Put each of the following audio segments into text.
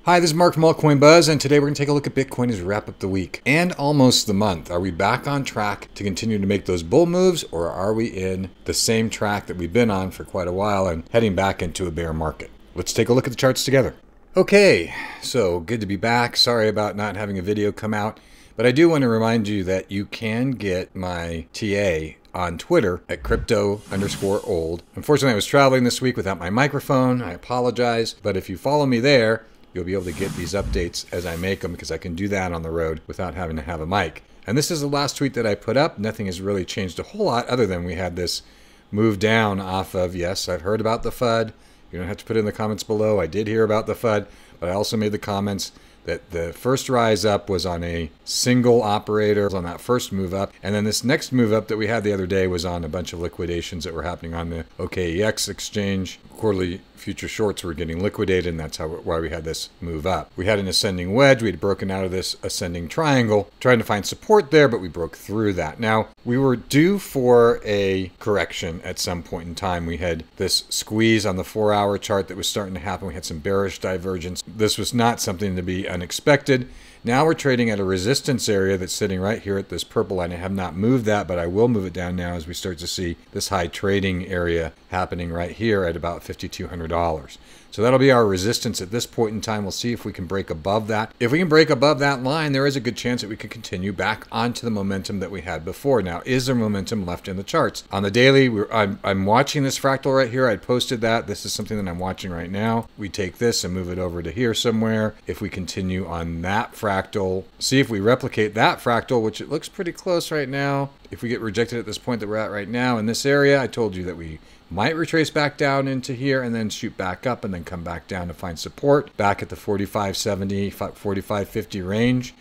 Hi, this is Mark from Altcoin Buzz, and today we're going to take a look at Bitcoin as we wrap up the week and almost the month. Are we back on track to continue to make those bull moves, or are we in the same track that we've been on for quite a while and heading back into a bear market? Let's take a look at the charts together. Okay, so good to be back. Sorry about not having a video come out, but I do want to remind you that you can get my TA on Twitter at crypto_old. Unfortunately, I was traveling this week without my microphone. I apologize, but if you follow me there, you'll be able to get these updates as I make them, because I can do that on the road without having to have a mic. And this is the last tweet that I put up. Nothing has really changed a whole lot other than we had this move down off of, yes, I've heard about the FUD. You don't have to put it in the comments below. I did hear about the FUD, but I also made the comments that the first rise up was on a single operator on that first move up. And then this next move up that we had the other day was on a bunch of liquidations that were happening on the OKEX exchange. Quarterly future shorts were getting liquidated, and that's why we had this move up. We had an ascending wedge. We had broken out of this ascending triangle, trying to find support there, but we broke through that. Now, we were due for a correction at some point in time. We had this squeeze on the 4-hour chart that was starting to happen. We had some bearish divergence. This was not something to be unexpected. Now we're trading at a resistance area that's sitting right here at this purple line. I have not moved that, but I will move it down now as we start to see this high trading area happening right here at about $5,200. So that'll be our resistance at this point in time. We'll see if we can break above that. If we can break above that line, there is a good chance that we could continue back onto the momentum that we had before. Now, is there momentum left in the charts? On the daily, I'm watching this fractal right here. I posted that. This is something that I'm watching right now. We take this and move it over to here somewhere. If we continue on that fractal, see if we replicate that fractal, which it looks pretty close right now. If we get rejected at this point that we're at right now in this area, I told you that we might retrace back down into here and then shoot back up and then come back down to find support back at the 45.70, 45.50 range.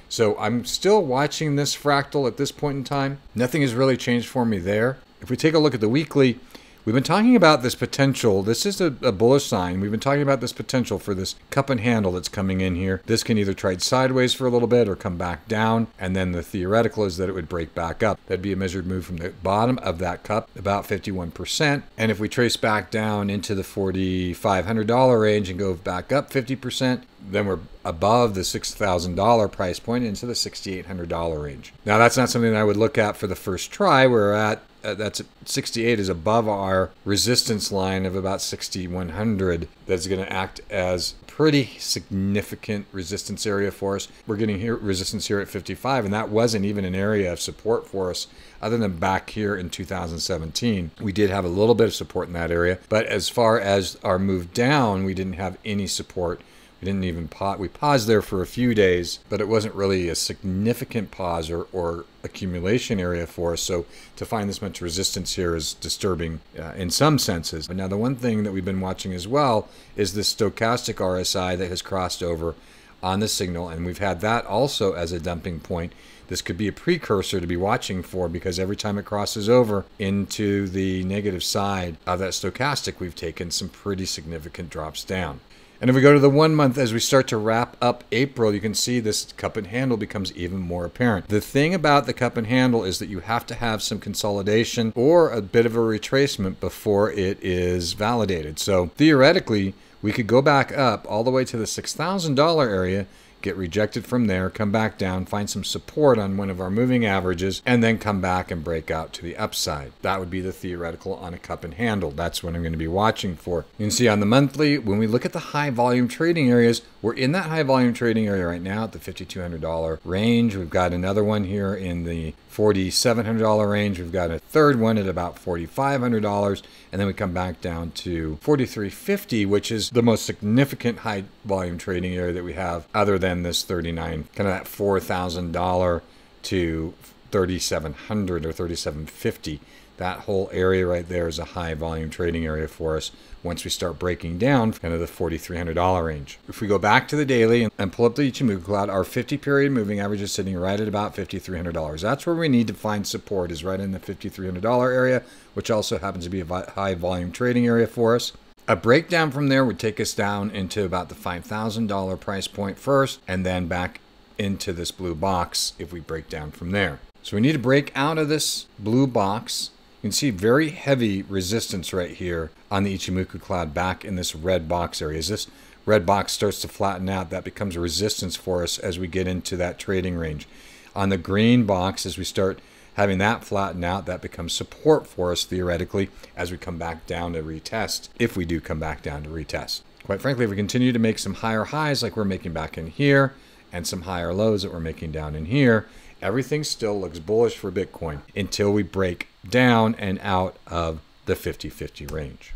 So I'm still watching this fractal at this point in time. Nothing has really changed for me there. If we take a look at the weekly, we've been talking about this potential. This is a bullish sign. We've been talking about this potential for this cup and handle that's coming in here. This can either trade sideways for a little bit or come back down. And then the theoretical is that it would break back up. That'd be a measured move from the bottom of that cup, about 51%. And if we trace back down into the $4,500 range and go back up 50%, then we're above the $6,000 price point into the $6,800 range. Now, that's not something that I would look at for the first try. We're at that's 68 is above our resistance line of about 6,100. That's going to act as pretty significant resistance area for us. We're getting here resistance here at 55, and that wasn't even an area of support for us other than back here in 2017. We did have a little bit of support in that area, but as far as our move down, we didn't have any support. We didn't even pause. We paused there for a few days, but it wasn't really a significant pause or accumulation area for us. So to find this much resistance here is disturbing in some senses. But now the one thing that we've been watching as well is this stochastic RSI that has crossed over on the signal, and we've had that also as a dumping point. This could be a precursor to be watching for, because every time it crosses over into the negative side of that stochastic, we've taken some pretty significant drops down. And if we go to the 1 month, as we start to wrap up April, you can see this cup and handle becomes even more apparent. The thing about the cup and handle is that you have to have some consolidation or a bit of a retracement before it is validated. So theoretically, we could go back up all the way to the $6,000 area, get rejected from there, come back down, find some support on one of our moving averages, and then come back and break out to the upside. That would be the theoretical on a cup and handle. That's what I'm going to be watching for. You can see on the monthly, when we look at the high volume trading areas, we're in that high volume trading area right now at the $5,200 range. We've got another one here in the $4,700 range. We've got a third one at about $4,500, and then we come back down to $4,350, which is the most significant high volume trading area that we have, other than this 39, kind of that $4,000 to 3,700 or 3,750. That whole area right there is a high volume trading area for us once we start breaking down kind of the $4,300 range. If we go back to the daily and pull up the Ichimoku cloud, our 50-period moving average is sitting right at about $5,300. That's where we need to find support, is right in the $5,300 area, which also happens to be a high volume trading area for us. A breakdown from there would take us down into about the $5,000 price point first, and then back into this blue box if we break down from there. So we need to break out of this blue box You can see very heavy resistance right here on the Ichimoku cloud back in this red box area. As this red box starts to flatten out, that becomes a resistance for us as we get into that trading range. On the green box, as we start having that flatten out, that becomes support for us theoretically as we come back down to retest, if we do come back down to retest. Quite frankly, if we continue to make some higher highs like we're making back in here and some higher lows that we're making down in here, everything still looks bullish for Bitcoin until we break down and out of the 50-50 range.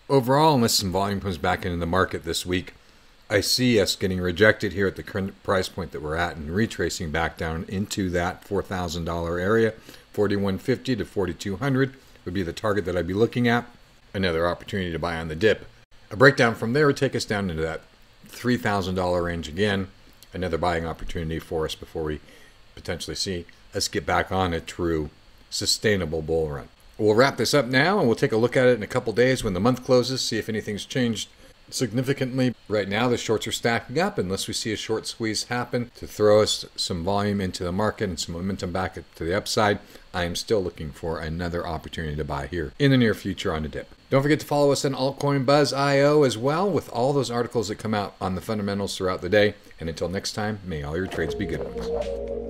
Overall, unless some volume comes back into the market this week, I see us getting rejected here at the current price point that we're at and retracing back down into that $4,000 area. 4,150 to 4,200 would be the target that I'd be looking at. Another opportunity to buy on the dip. A breakdown from there would take us down into that $3,000 range again. Another buying opportunity for us before we potentially see us get back on a true sustainable bull run. We'll wrap this up now and we'll take a look at it in a couple days when the month closes, see if anything's changed significantly. Right now the shorts are stacking up unless we see a short squeeze happen to throw us some volume into the market and some momentum back to the upside. I am still looking for another opportunity to buy here in the near future on a dip. Don't forget to follow us on Altcoin Buzz IO as well with all those articles that come out on the fundamentals throughout the day. And until next time, may all your trades be good ones.